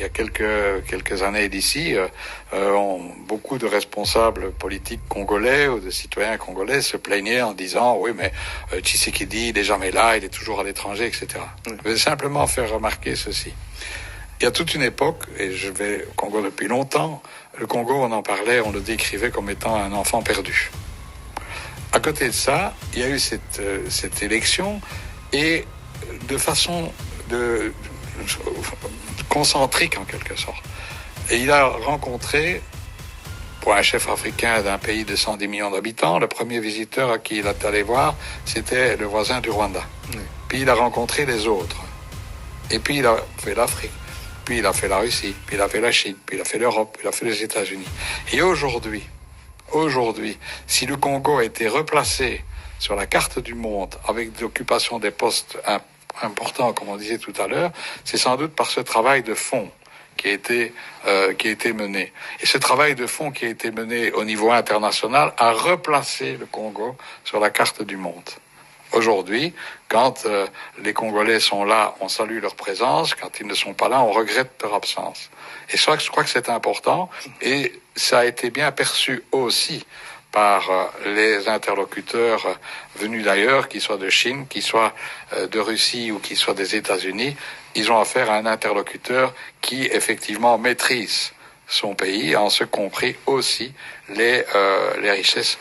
il y a quelques années d'ici, beaucoup de responsables politiques congolais ou de citoyens congolais se plaignaient en disant oui mais Tshisekedi il est jamais là, il est toujours à l'étranger, etc. Je vais simplement faire remarquer ceci. Il y a toute une époque, et je vais au Congo depuis longtemps, le Congo on en parlait, on le décrivait comme étant un enfant perdu. À côté de ça, il y a eu cette élection et de façon concentrique en quelque sorte. Et il a rencontré, pour un chef africain d'un pays de 110 millions d'habitants, le premier visiteur à qui il est allé voir, c'était le voisin du Rwanda. Puis il a rencontré les autres. Et puis il a fait l'Afrique. Puis il a fait la Russie. Puis il a fait la Chine. Puis il a fait l'Europe. Puis il a fait les États-Unis. Et aujourd'hui, si le Congo a été replacé sur la carte du monde avec l'occupation des postes importants, comme on disait tout à l'heure, c'est sans doute par ce travail de fond qui a été mené. Et ce travail de fond qui a été mené au niveau international a replacé le Congo sur la carte du monde. Aujourd'hui, quand les Congolais sont là, on salue leur présence. Quand ils ne sont pas là, on regrette leur absence. Et ça, je crois que c'est important. Et ça a été bien perçu aussi par les interlocuteurs venus d'ailleurs, qu'ils soient de Chine, qu'ils soient de Russie ou qu'ils soient des États-Unis. Ils ont affaire à un interlocuteur qui, effectivement, maîtrise son pays, en ce compris aussi les richesses